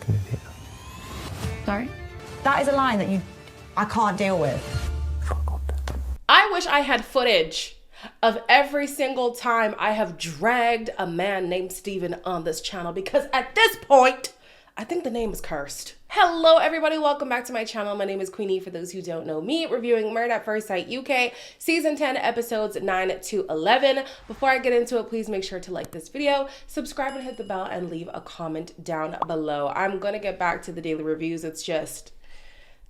fucking idiot. Sorry? That is a line that I can't deal with. I wish I had footage of every single time I have dragged a man named Steven on this channel, because at this point, I think the name is cursed. Hello everybody, welcome back to my channel. My name is Queenie, for those who don't know me, reviewing Murder at First Sight UK, Season 10, Episodes 9 to 11. Before I get into it, please make sure to like this video, subscribe and hit the bell, and leave a comment down below. I'm gonna get back to the daily reviews. It's just,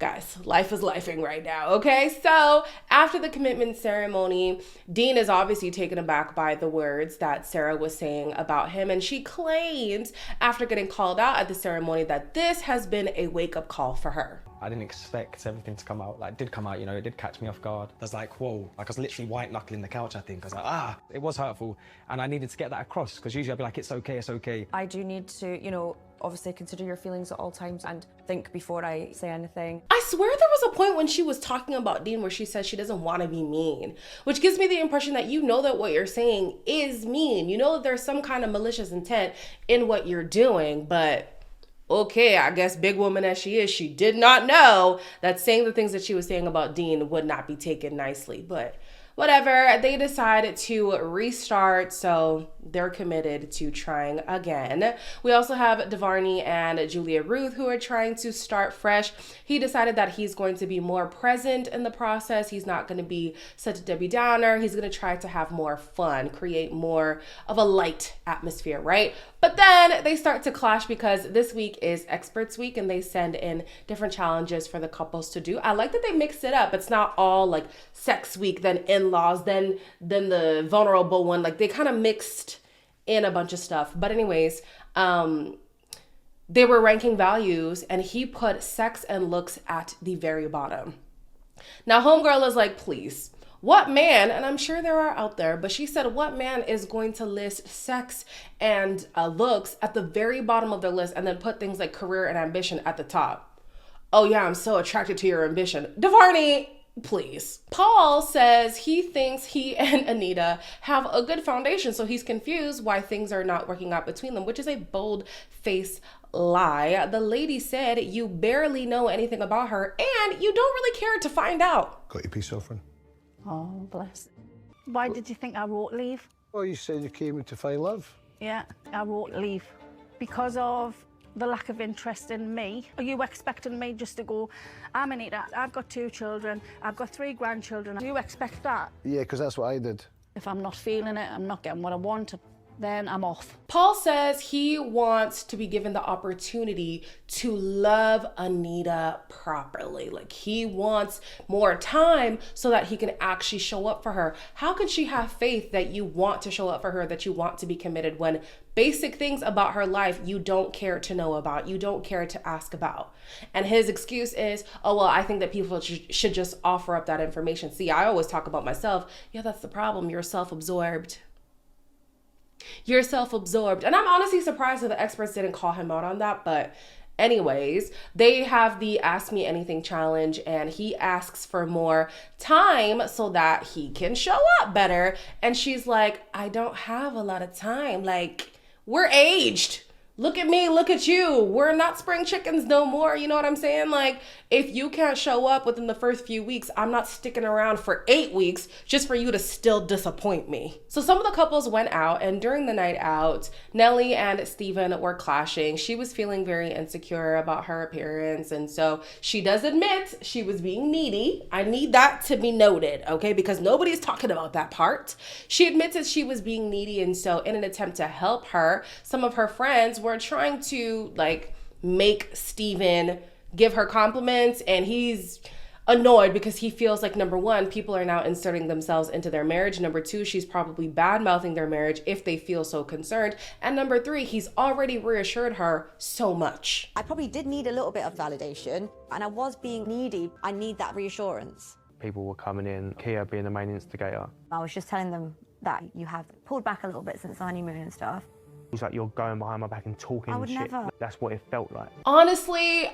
guys, life is lifing right now, okay? So after the commitment ceremony, Dean is obviously taken aback by the words that Sarah was saying about him, and she claims after getting called out at the ceremony that this has been a wake-up call for her. I didn't expect everything to come out. Like, it did come out, you know, it did catch me off guard. I was like, whoa, like I was literally white knuckling the couch, I think. I was like, it was hurtful. And I needed to get that across, because usually I'd be like, it's okay, it's okay. I do need to, you know, obviously consider your feelings at all times and think before I say anything. I swear there was a point when she was talking about Dean where she said she doesn't want to be mean, which gives me the impression that you know that what you're saying is mean. You know that there's some kind of malicious intent in what you're doing, but okay, I guess big woman as she is, she did not know that saying the things that she was saying about Dean would not be taken nicely, but whatever. They decided to restart, so they're committed to trying again. We also have Devarney and Julia Ruth, who are trying to start fresh. He decided that he's going to be more present in the process. He's not going to be such a Debbie Downer. He's going to try to have more fun, create more of a light atmosphere, right? But then they start to clash because this week is Experts Week and they send in different challenges for the couples to do. I like that they mix it up. It's not all like Sex Week, then in-laws, then the vulnerable one. Like they kind of mixed in a bunch of stuff. But anyways, they were ranking values and he put sex and looks at the very bottom. Now homegirl is like, please, what man, and I'm sure there are out there, but she said, what man is going to list sex and looks at the very bottom of their list and then put things like career and ambition at the top? Oh yeah, I'm so attracted to your ambition. Devarney, please. Paul says he thinks he and Anita have a good foundation, so he's confused why things are not working out between them, which is a bold-faced lie. The lady said you barely know anything about her and you don't really care to find out. Got your peace offering? Oh, bless. Why did you think I wrote leave? Well, you said you came in to find love. Yeah, I wrote leave because of the lack of interest in me. Are you expecting me just to go, I'm Anita, I've got 2 children, I've got 3 grandchildren. Do you expect that? Yeah, because that's what I did. If I'm not feeling it, I'm not getting what I want, then I'm off. Paul says he wants to be given the opportunity to love Anita properly. Like he wants more time so that he can actually show up for her. How can she have faith that you want to show up for her, that you want to be committed, when basic things about her life you don't care to know about, you don't care to ask about? And his excuse is, oh, well, I think that people should just offer up that information. See, I always talk about myself. Yeah, that's the problem. You're self-absorbed. You're self-absorbed. And I'm honestly surprised that the experts didn't call him out on that. But anyways, they have the Ask Me Anything challenge and he asks for more time so that he can show up better. And she's like, I don't have a lot of time. Like, we're aged. Look at me, look at you. We're not spring chickens no more. You know what I'm saying? Like, if you can't show up within the first few weeks, I'm not sticking around for 8 weeks just for you to still disappoint me. So some of the couples went out, and during the night out, Nelly and Steven were clashing. She was feeling very insecure about her appearance, and so she does admit she was being needy. I need that to be noted, okay? Because nobody's talking about that part. She admits that she was being needy, and so in an attempt to help her, some of her friends were trying to like make Steven give her compliments, and he's annoyed because he feels like, number one, people are now inserting themselves into their marriage. Number two, she's probably bad-mouthing their marriage if they feel so concerned. And number three, he's already reassured her so much. I probably did need a little bit of validation, and I was being needy. I need that reassurance. People were coming in, Kia being the main instigator. I was just telling them that you have pulled back a little bit since the honeymoon and stuff. It was like you're going behind my back and talking I would shit. never. That's what it felt like. Honestly,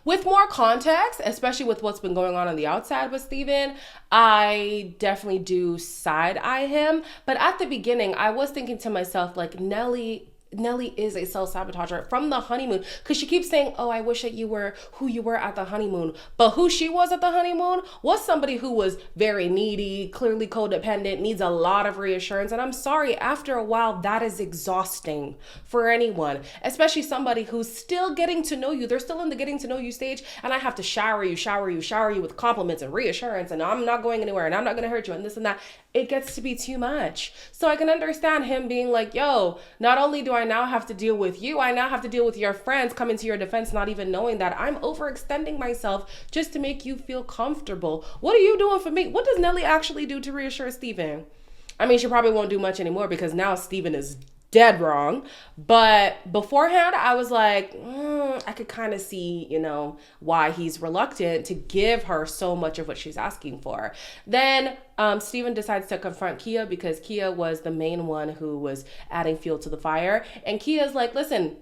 with more context, especially with what's been going on the outside with Steven, I definitely do side-eye him. But at the beginning, I was thinking to myself, like, Nelly Nelly is a self-sabotager from the honeymoon, because she keeps saying, oh, I wish that you were who you were at the honeymoon. But who she was at the honeymoon was somebody who was very needy, clearly codependent, needs a lot of reassurance. And I'm sorry, after a while, that is exhausting for anyone, especially somebody who's still getting to know you. They're still in the getting to know you stage, and I have to shower you with compliments and reassurance, and I'm not going anywhere, and I'm not going to hurt you, and this and that. It gets to be too much. So I can understand him being like, yo, not only do I now have to deal with you, I now have to deal with your friends coming to your defense, not even knowing that I'm overextending myself just to make you feel comfortable. What are you doing for me? What does Nelly actually do to reassure Steven? I mean, she probably won't do much anymore because now Steven is dead wrong. But beforehand, I was like, I could kind of see, why he's reluctant to give her so much of what she's asking for. Then Steven decides to confront Kia, because Kia was the main one who was adding fuel to the fire. And Kia's like, listen,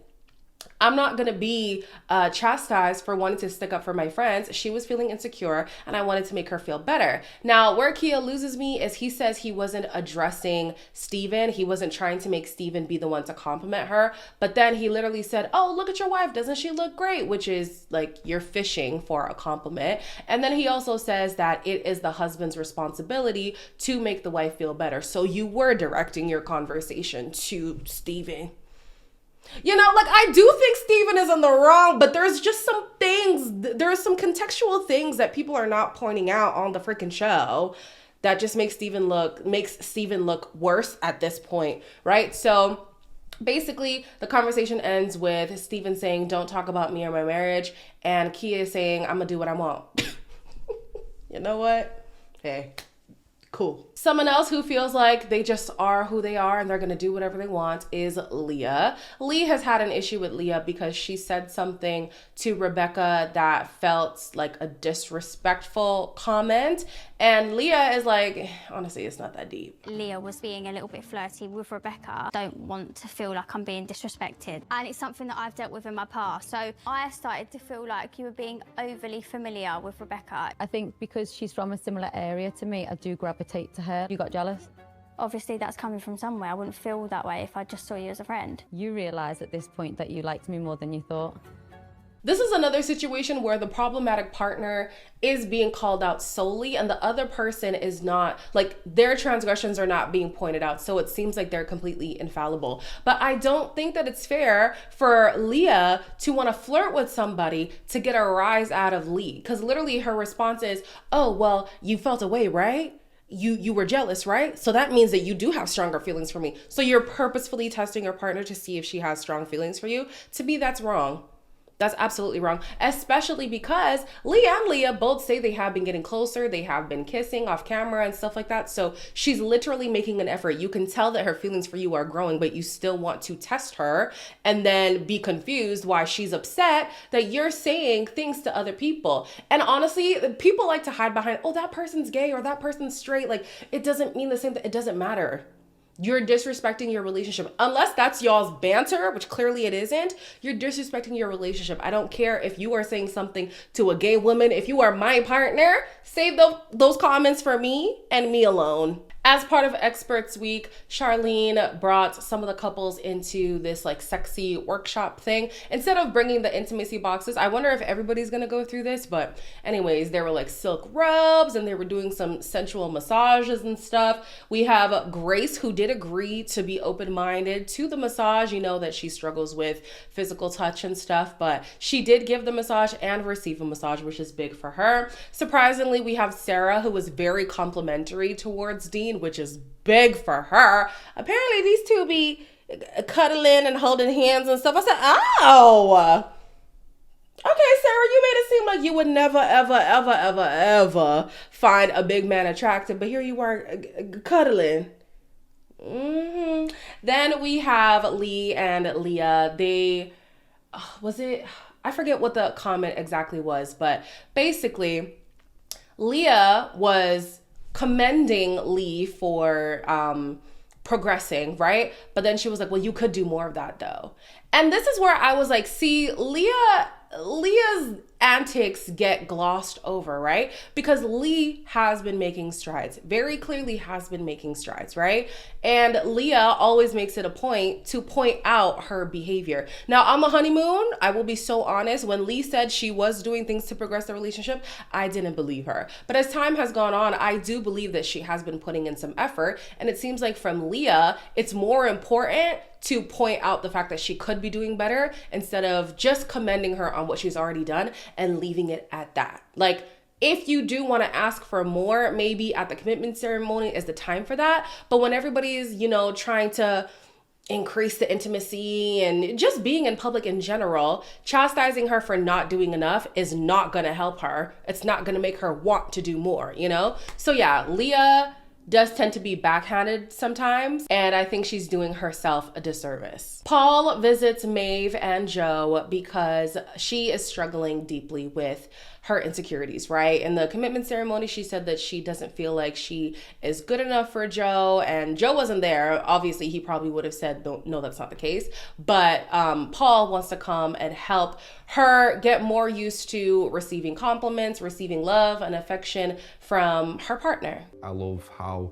I'm not going to be chastised for wanting to stick up for my friends. She was feeling insecure and I wanted to make her feel better. Now, where Kia loses me is he says he wasn't addressing Steven. He wasn't trying to make Steven be the one to compliment her. But then he literally said, oh, look at your wife. Doesn't she look great? Which is like, you're fishing for a compliment. And then he also says that it is the husband's responsibility to make the wife feel better. So you were directing your conversation to Steven. I do think Steven is in the wrong, but there's just some things, there's some contextual things that people are not pointing out on the freaking show that just makes Steven look worse at this point, right? So basically, the conversation ends with Steven saying, don't talk about me or my marriage, and Kia saying, I'm gonna do what I want. You know what? Hey. Cool. Someone else who feels like they just are who they are and they're going to do whatever they want is Leah. Leah has had an issue with Leah because she said something to Rebecca that felt like a disrespectful comment. And Leah is like, honestly, it's not that deep. Leah was being a little bit flirty with Rebecca. Don't want to feel like I'm being disrespected. And it's something that I've dealt with in my past. So I started to feel like you were being overly familiar with Rebecca. I think because she's from a similar area to me, I do gravitate to her. You got jealous? Obviously, that's coming from somewhere. I wouldn't feel that way if I just saw you as a friend. You realise at this point that you liked me more than you thought. This is another situation where the problematic partner is being called out solely and the other person is not, like, their transgressions are not being pointed out. So it seems like they're completely infallible. But I don't think that it's fair for Leah to want to flirt with somebody to get a rise out of Lee. Because literally her response is, oh, well, you felt away, right? You were jealous, right? So that means that you do have stronger feelings for me. So you're purposefully testing your partner to see if she has strong feelings for you. To me, that's wrong. That's absolutely wrong, especially because Leah and Leah both say they have been getting closer. They have been kissing off camera and stuff like that. So she's literally making an effort. You can tell that her feelings for you are growing, but you still want to test her and then be confused why she's upset that you're saying things to other people. And honestly, people like to hide behind, oh, that person's gay or that person's straight. Like, it doesn't mean the same thing. It doesn't matter. You're disrespecting your relationship. Unless that's y'all's banter, which clearly it isn't, you're disrespecting your relationship. I don't care if you are saying something to a gay woman. If you are my partner, save those comments for me and me alone. As part of Experts Week, Charlene brought some of the couples into this like sexy workshop thing. Instead of bringing the intimacy boxes, I wonder if everybody's gonna go through this, but anyways, there were like silk rubs and they were doing some sensual massages and stuff. We have Grace, who did agree to be open-minded to the massage. You know that she struggles with physical touch and stuff, but she did give the massage and receive a massage, which is big for her. Surprisingly, we have Sarah, who was very complimentary towards Dean, which is big for her. Apparently these two be cuddling and holding hands and stuff. I said, oh, okay, Sarah, you made it seem like you would never, ever, ever, ever, ever find a big man attractive, but here you are cuddling. Then we have Lee and Leah. I forget what the comment exactly was, but basically Leah was commending Lee for progressing, right? But then she was like, well, you could do more of that though. And this is where I was like, see, Leah's antics get glossed over, right? Because Lee has been making strides, very clearly has been making strides, right? And Leah always makes it a point to point out her behavior. Now, on the honeymoon, I will be so honest, when Lee said she was doing things to progress the relationship, I didn't believe her. But as time has gone on, I do believe that she has been putting in some effort. And it seems like from Leah, it's more important to point out the fact that she could be doing better instead of just commending her on what she's already done and leaving it at that. Like, if you do want to ask for more, maybe at the commitment ceremony is the time for that. But when everybody's, you know, trying to increase the intimacy and just being in public in general, chastising her for not doing enough is not going to help her. It's not going to make her want to do more, you know? So yeah, Leah does tend to be backhanded sometimes, and I think she's doing herself a disservice. Paul visits Mave and Joe because she is struggling deeply with her insecurities, right? In the commitment ceremony, she said that she doesn't feel like she is good enough for Joe, and Joe wasn't there. Obviously, he probably would have said, no, that's not the case. But Paul wants to come and help her get more used to receiving compliments, receiving love and affection from her partner. I love how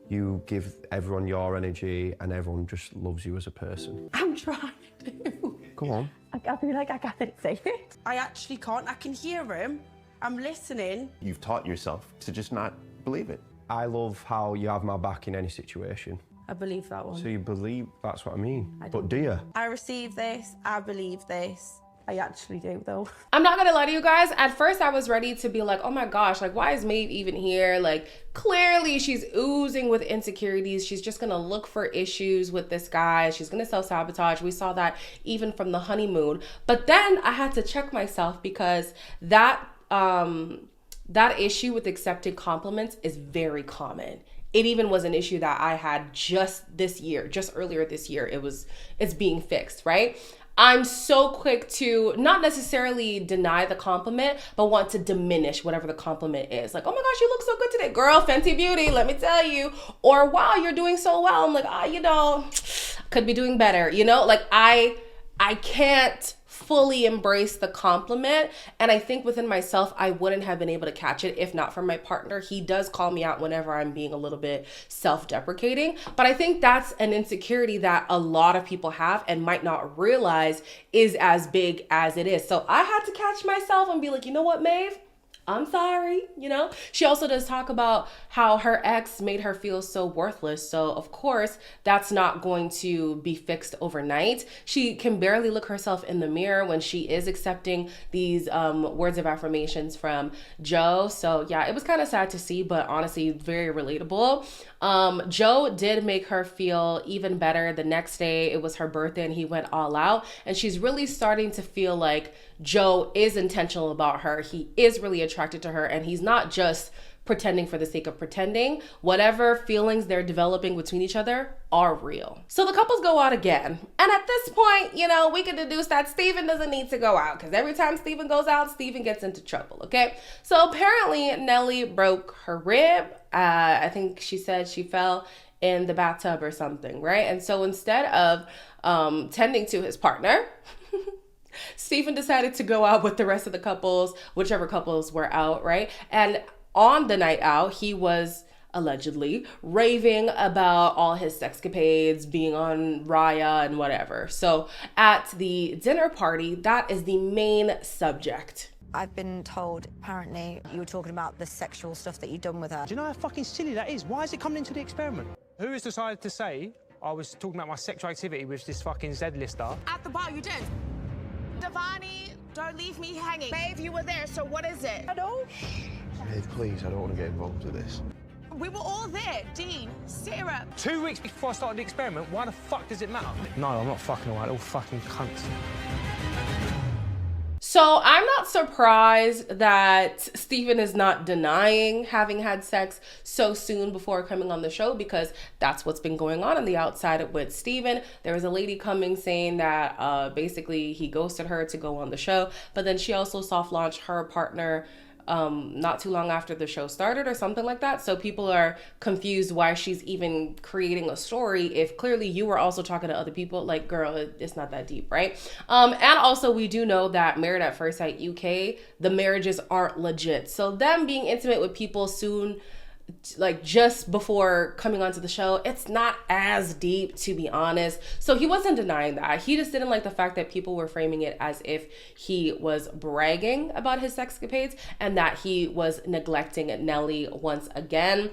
you give everyone your energy and everyone just loves you as a person. I'm trying to. Go on. I feel like I can't say it. I actually can't. I can hear him. I'm listening. You've taught yourself to just not believe it. I love how you have my back in any situation. I believe that one. So you believe, that's what I mean. But do you? I receive this. I believe this. I actually do, though. I'm not gonna lie to you guys. At first, I was ready to be like, oh my gosh, like, why is Mave even here? Like, clearly she's oozing with insecurities. She's just gonna look for issues with this guy. She's gonna self-sabotage. We saw that even from the honeymoon. But then I had to check myself because that issue with accepting compliments is very common. It even was an issue that I had just earlier this year. It's being fixed, right? I'm so quick to not necessarily deny the compliment, but want to diminish whatever the compliment is. Like, oh my gosh, you look so good today. Girl, Fenty Beauty, let me tell you. Or, wow, you're doing so well. I'm like, you know, could be doing better. You know, like I can't fully embrace the compliment. And I think within myself, I wouldn't have been able to catch it if not for my partner. He does call me out whenever I'm being a little bit self-deprecating. But I think that's an insecurity that a lot of people have and might not realize is as big as it is. So I had to catch myself and be like, you know what, Mave? I'm sorry, you know? She also does talk about how her ex made her feel so worthless. So of course, that's not going to be fixed overnight. She can barely look herself in the mirror when she is accepting these words of affirmations from Joe. So yeah, it was kind of sad to see, but honestly, very relatable. Joe did make her feel even better the next day. It was her birthday and he went all out. And she's really starting to feel like Joe is intentional about her. He is really attracted to her and he's not just pretending for the sake of pretending. Whatever feelings they're developing between each other are real. So the couples go out again. And at this point, you know, we can deduce that Steven doesn't need to go out because every time Steven goes out, Steven gets into trouble, okay? So apparently Nelly broke her rib. I think she said she fell in the bathtub or something, right? And so instead of tending to his partner, Steven decided to go out with the rest of the couples, whichever couples were out, right? And on the night out, he was allegedly raving about all his sexcapades, being on Raya and whatever. So at the dinner party, that is the main subject. I've been told, apparently, you were talking about the sexual stuff that you've done with her. Do you know how fucking silly that is? Why is it coming into the experiment? Who has decided to say I was talking about my sexual activity with this fucking Z-lister? At the bar, you did. Devani, don't leave me hanging. Babe, you were there, so what is it? I know. Mave, please, I don't want to get involved with this. We were all there. Dean, Sarah. 2 weeks before I started the experiment, why the fuck does it matter? No, I'm not fucking all right, little fucking cunts. So I'm not surprised that Steven is not denying having had sex so soon before coming on the show, because that's what's been going on the outside with Steven. There was a lady coming saying that basically he ghosted her to go on the show, but then she also soft launched her partner not too long after the show started or something like that. So people are confused why she's even creating a story if clearly you were also talking to other people. Like, girl, it's not that deep, right? And also we do know that Married at First Sight UK, the marriages aren't legit. So them being intimate with people soon, like just before coming onto the show, it's not as deep, to be honest. So he wasn't denying that. He just didn't like the fact that people were framing it as if he was bragging about his sexcapades and that he was neglecting Nelly once again.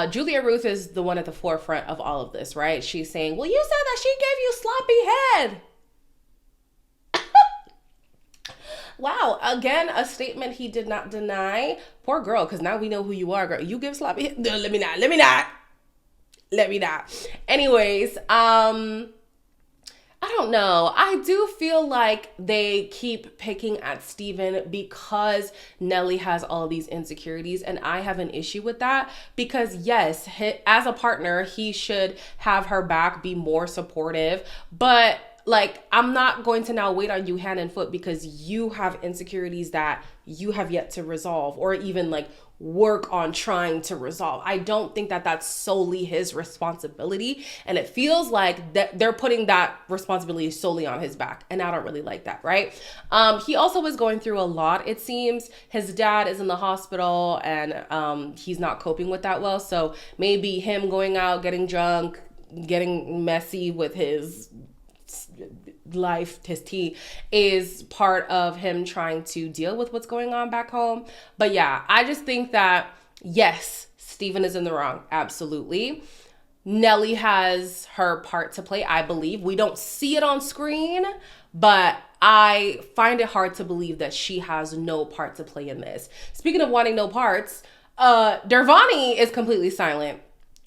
Julia Ruth is the one at the forefront of all of this, right? She's saying, well, you said that she gave you sloppy head. Wow, again, a statement he did not deny. Poor girl, because now we know who you are, girl. You give sloppy head? No, let me not. Anyways, I don't know. I do feel like they keep picking at Steven because Nelly has all these insecurities, and I have an issue with that because yes, as a partner, he should have her back, be more supportive, but like, I'm not going to now wait on you hand and foot because you have insecurities that you have yet to resolve or even like work on trying to resolve. I don't think that that's solely his responsibility. And it feels like that they're putting that responsibility solely on his back. And I don't really like that, right? He also was going through a lot, it seems. His dad is in the hospital and he's not coping with that well. So maybe him going out, getting drunk, getting messy with his life, his tea, is part of him trying to deal with what's going on back home. But yeah, I just think that yes, Steven is in the wrong. Absolutely. Nelly has her part to play, I believe. We don't see it on screen, but I find it hard to believe that she has no part to play in this. Speaking of wanting no parts, Dervani is completely silent.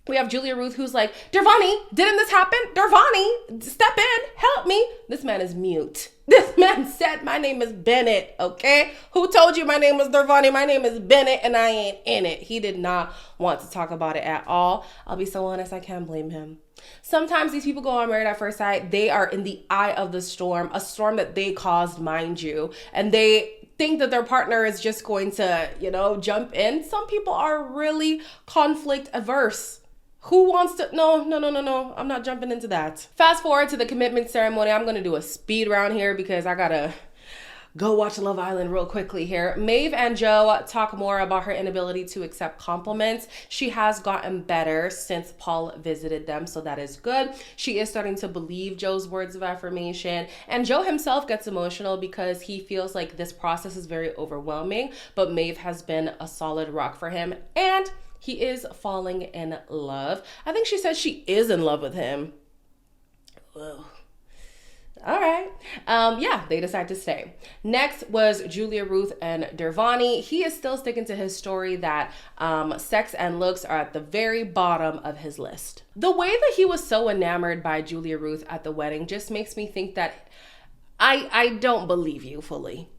We have Julia Ruth who's like, Dervani, didn't this happen? Dervani, step in, help me. This man is mute. This man said, my name is Bennett, okay? Who told you my name was Dervani? My name is Bennett and I ain't in it. He did not want to talk about it at all. I'll be so honest, I can't blame him. Sometimes these people go on Married at First Sight. They are in the eye of the storm, a storm that they caused, mind you, and they think that their partner is just going to, jump in. Some people are really conflict averse. Who wants to? No. I'm not jumping into that. Fast forward to the commitment ceremony. I'm going to do a speed round here because I got to go watch Love Island real quickly here. Mave and Joe talk more about her inability to accept compliments. She has gotten better since Paul visited them, so that is good. She is starting to believe Joe's words of affirmation, and Joe himself gets emotional because he feels like this process is very overwhelming, but Mave has been a solid rock for him, and he is falling in love. I think she said she is in love with him. Whoa. All right. Yeah, they decide to stay. Next was Julia Ruth and Dervani. He is still sticking to his story that sex and looks are at the very bottom of his list. The way that he was so enamored by Julia Ruth at the wedding just makes me think that I don't believe you fully,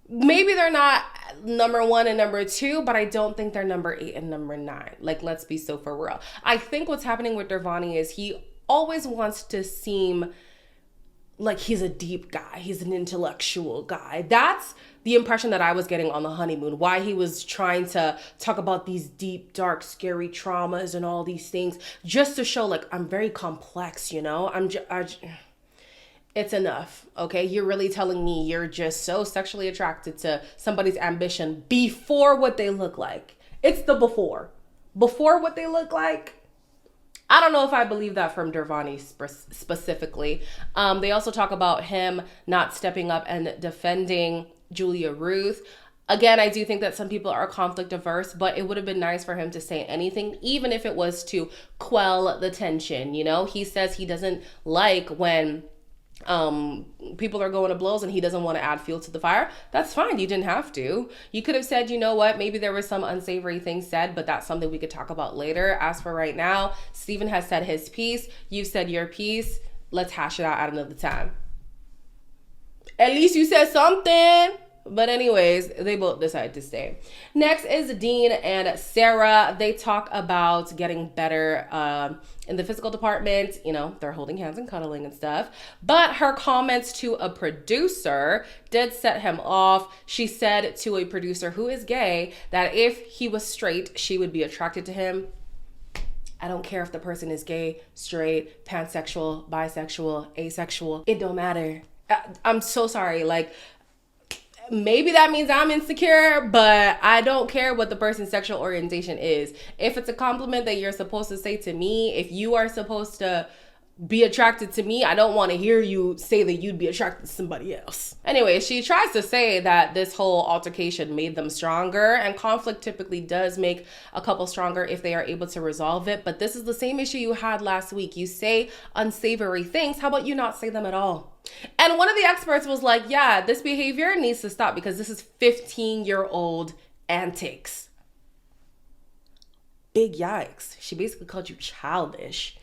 Maybe they're not number 1 and number 2, but I don't think they're number 8 and number 9. Like, let's be so for real. I think what's happening with Dervani is he always wants to seem like he's a deep guy. He's an intellectual guy. That's the impression that I was getting on the honeymoon. Why he was trying to talk about these deep, dark, scary traumas and all these things just to show like I'm very complex, It's enough, okay? You're really telling me you're just so sexually attracted to somebody's ambition before what they look like. It's the before. Before what they look like. I don't know if I believe that from Dervani specifically. They also talk about him not stepping up and defending Julia Ruth. Again, I do think that some people are conflict averse, but it would have been nice for him to say anything, even if it was to quell the tension, He says he doesn't like when people are going to blows and he doesn't want to add fuel to the fire. That's fine. You didn't have to. You could have said, you know what, maybe there was some unsavory things said, but that's something we could talk about later. As for right now, Steven has said his piece. You've said your piece. Let's hash it out at another time. At least you said something. But anyways, they both decide to stay. Next is Dean and Sarah. They talk about getting better in the physical department. You know, they're holding hands and cuddling and stuff. But her comments to a producer did set him off. She said to a producer who is gay that if he was straight, she would be attracted to him. I don't care if the person is gay, straight, pansexual, bisexual, asexual. It don't matter. I'm so sorry. Like, maybe that means I'm insecure, but I don't care what the person's sexual orientation is. If it's a compliment that you're supposed to say to me, if you are supposed to be attracted to me, I don't want to hear you say that you'd be attracted to somebody else. Anyway, she tries to say that this whole altercation made them stronger, and conflict typically does make a couple stronger if they are able to resolve it. But this is the same issue you had last week. You say unsavory things. How about you not say them at all? And one of the experts was like, yeah, this behavior needs to stop because this is 15-year-old antics. Big yikes. She basically called you childish.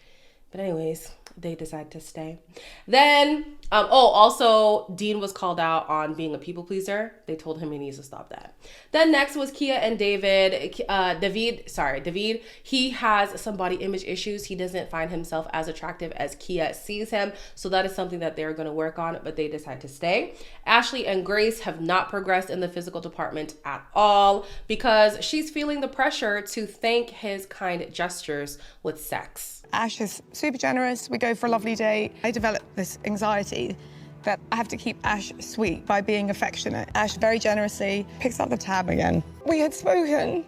But anyways, they decide to stay. Then, also Dean was called out on being a people pleaser. They told him he needs to stop that. Then next was Kia and David. David, he has some body image issues. He doesn't find himself as attractive as Kia sees him. So that is something that they're going to work on, but they decide to stay. Ashley and Grace have not progressed in the physical department at all because she's feeling the pressure to thank his kind gestures with sex. Ash is super generous. We go for a lovely date. I developed this anxiety that I have to keep Ash sweet by being affectionate. Ash very generously picks up the tab again. We had spoken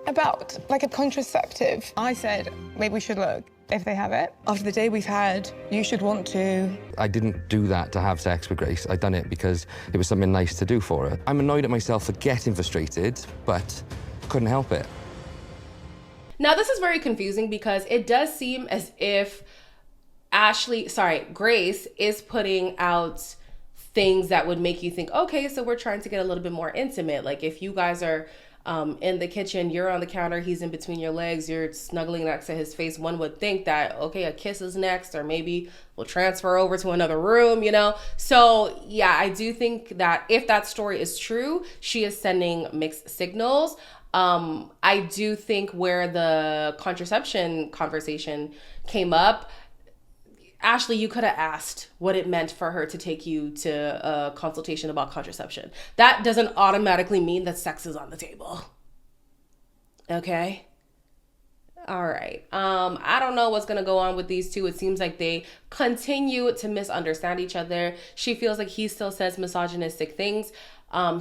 about like a contraceptive. I said, maybe we should look if they have it. After the day we've had, you should want to. I didn't do that to have sex with Grace. I'd done it because it was something nice to do for her. I'm annoyed at myself for getting frustrated, but couldn't help it. Now, this is very confusing because it does seem as if Grace is putting out things that would make you think, okay, so we're trying to get a little bit more intimate. Like if you guys are in the kitchen, you're on the counter, he's in between your legs, you're snuggling next to his face, one would think that, okay, a kiss is next, or maybe we'll transfer over to another room, you know? So yeah, I do think that if that story is true, she is sending mixed signals. I do think where the contraception conversation came up, Ashley, you could have asked what it meant for her to take you to a consultation about contraception. That doesn't automatically mean that sex is on the table. Okay? All right. I don't know what's going to go on with these two. It seems like they continue to misunderstand each other. She feels like he still says misogynistic things.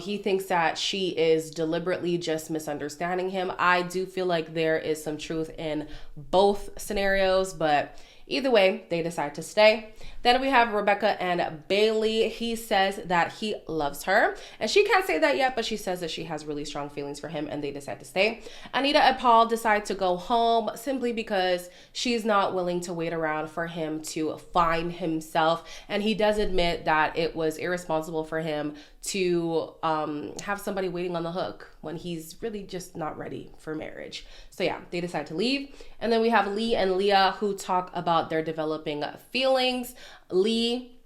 He thinks that she is deliberately just misunderstanding him. I do feel like there is some truth in both scenarios, but either way, they decide to stay. Then we have Rebecca and Bailey. He says that he loves her, and she can't say that yet, but she says that she has really strong feelings for him, and they decide to stay. Anita and Paul decide to go home simply because she's not willing to wait around for him to find himself, and he does admit that it was irresponsible for him to have somebody waiting on the hook when he's really just not ready for marriage. So yeah, they decide to leave. And then we have Lee and Leah who talk about their developing feelings. Lee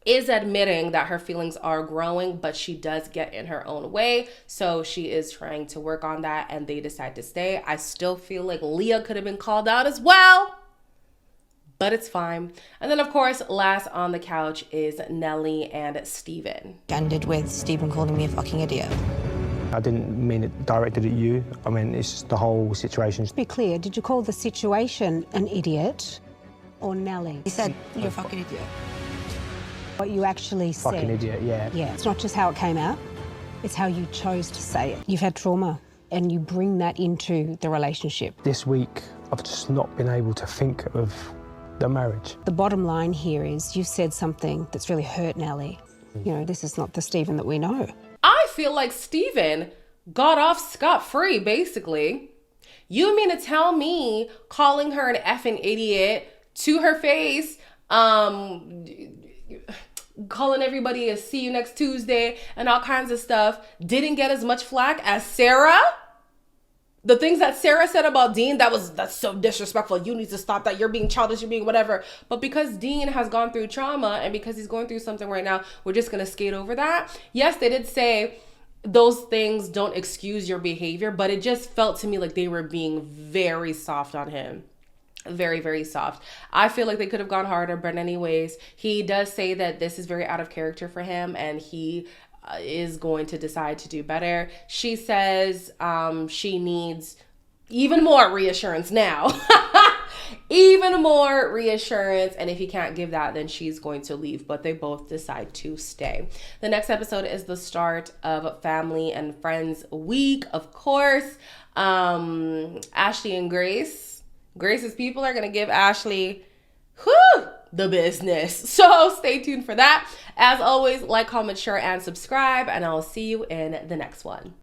is admitting that her feelings are growing, but she does get in her own way. So she is trying to work on that, and they decide to stay. I still feel like Leah could have been called out as well, but it's fine. And then, of course, last on the couch is Nelly and Steven. Ended with Steven calling me a fucking idiot. I didn't mean it directed at you. I mean, it's just the whole situation. To be clear, did you call the situation an idiot or Nelly? He said, you're a fucking idiot. What you actually said. Fucking idiot, yeah. Yeah, it's not just how it came out, it's how you chose to say it. You've had trauma, and you bring that into the relationship. This week, I've just not been able to think of the marriage. The bottom line here is you've said something that's really hurt Nelly. You know, this is not the Steven that we know. I feel like Steven got off scot-free, basically. You mean to tell me calling her an effing idiot to her face, calling everybody a see you next Tuesday and all kinds of stuff didn't get as much flack as Sarah? The things that Sarah said about Dean, that's so disrespectful. You need to stop that. You're being childish, you're being whatever. But because Dean has gone through trauma and because he's going through something right now, we're just going to skate over that. Yes, they did say those things don't excuse your behavior, but it just felt to me like they were being very soft on him. Very, very soft. I feel like they could have gone harder, but anyways, he does say that this is very out of character for him and he is going to decide to do better. She says she needs even more reassurance now. Even more reassurance, and if he can't give that, then she's going to leave, but they both decide to stay. The next episode is the start of Family and Friends Week, of course. Ashley and Grace's people are going to give Ashley the business. So stay tuned for that. As always, like, comment, share, and subscribe, and I'll see you in the next one.